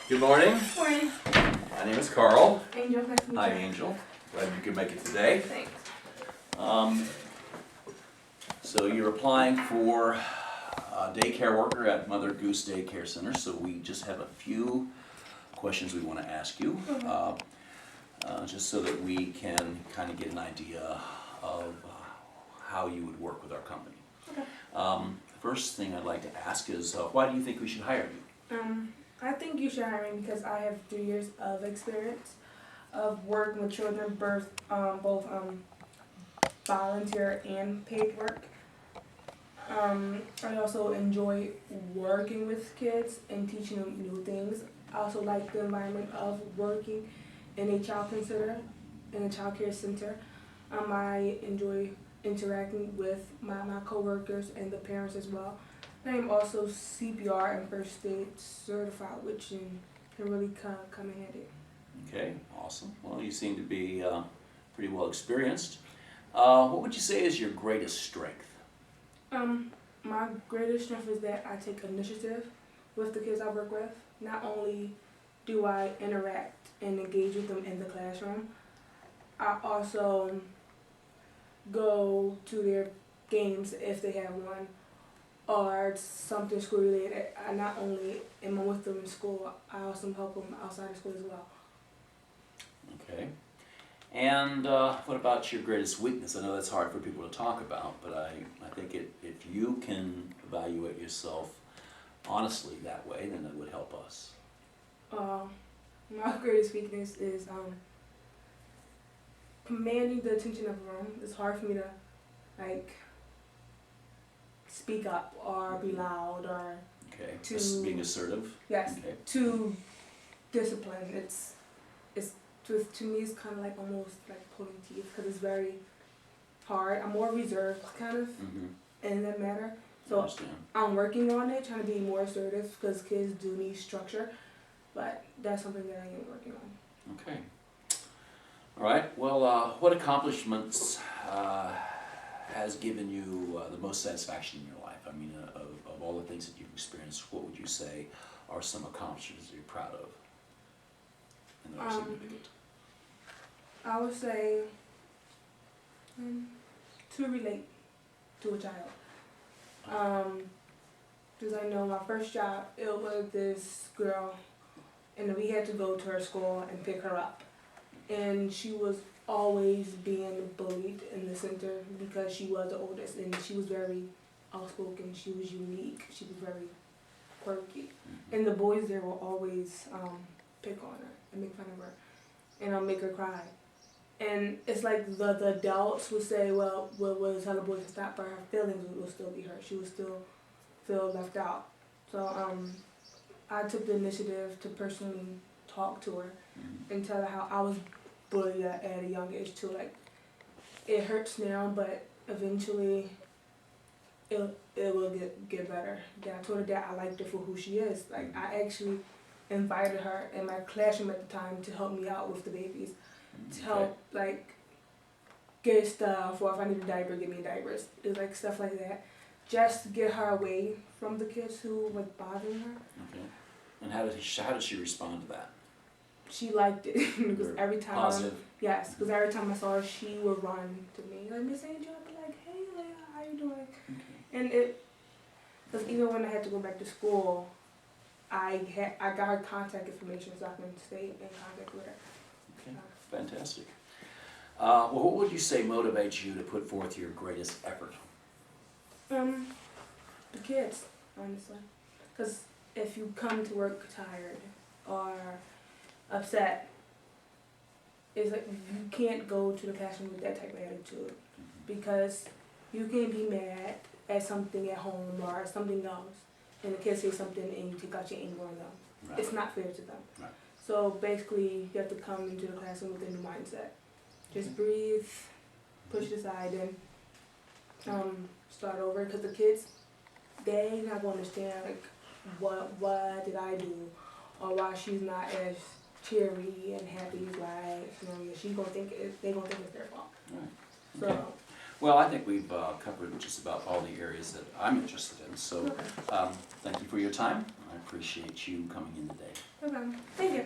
Good morning. Morning. My name is Carl. Angel, nice to meet you. Hi, Angel. Glad you could make it today. Thanks. So you're applying for a daycare worker at Mother Goose Daycare Center. So we just have a few questions we want to ask you, just so that we can kind of get an idea of how you would work with our company. Okay. The first thing I'd like to ask is, why do you think we should hire you? I think you should hire me because I have 3 years of experience of working with children, both volunteer and paid work. I also enjoy working with kids and teaching them new things. I also like the environment of working in a child care center. I enjoy interacting with my coworkers and the parents as well. I am also CPR and first aid certified, which can really come in handy. Okay, awesome. Well, you seem to be pretty well experienced. What would you say is your greatest strength? My greatest strength is that I take initiative with the kids I work with. Not only do I interact and engage with them in the classroom, I also go to their games if they have one, or something school related. I not only am I with them in school, I also help them outside of school as well. Okay. And what about your greatest weakness? I know that's hard for people to talk about, but I think if you can evaluate yourself honestly that way, then it would help us. My greatest weakness is commanding the attention of the room. It's hard for me to speak up or be loud or Okay. Just being assertive. yes, Okay. to discipline. It's to me it's kind of like almost like pulling teeth because it's very hard. I'm more reserved kind of in that matter. So Understand. I'm working on it, trying to be more assertive because kids do need structure, but that's something that I am working on. Okay. All right. Well, what accomplishments has given you the most satisfaction in your life? I mean, of all the things that you've experienced, what would you say are some accomplishments that you're proud of and that are significant? I would say to relate to a child. Because I know my first job, it was this girl, and we had to go to her school and pick her up. And she was always being bullied in the center because she was the oldest, and she was very outspoken, she was unique, she was very quirky. And the boys there will always pick on her and make fun of her and make her cry. And it's like the adults would say, well, we'll tell the boys to stop, but her feelings will still be hurt. She would still feel left out. So I took the initiative to personally talk to her and tell her how I was bullied at a young age too. Like, it hurts now, but eventually it will get better. Then I told her that I liked her for who she is. Like, I actually invited her in my classroom at the time to help me out with the babies, to help get stuff, or if I need a diaper, give me diapers. It's like stuff like that, just to get her away from the kids who bothering her. Okay. And how does she respond to that? She liked it because every time. Positive. Yes, because every time I saw her, she would run to me like, Miss Angel. I'd be like, hey, Leah, how you doing? Okay. And because even when I had to go back to school, I got her contact information so I can stay in contact with her. Okay. Fantastic. Well, what would you say motivates you to put forth your greatest effort? The kids, honestly. Because if you come to work tired or upset, it's like you can't go to the classroom with that type of attitude, because you can be mad at something at home or something else, and the kids say something and you take out your anger on them. Right. It's not fair to them. Right. So basically, you have to come into the classroom with a new mindset. Just breathe, push it aside, and start over. Because the kids, they not gonna understand what did I do, or why she's not as cheery and happy as she's gonna think they gonna think it's their fault. Right. So. Okay. Well, I think we've covered just about all the areas that I'm interested in. So, thank you for your time. I appreciate you coming in today. Okay. Thank you.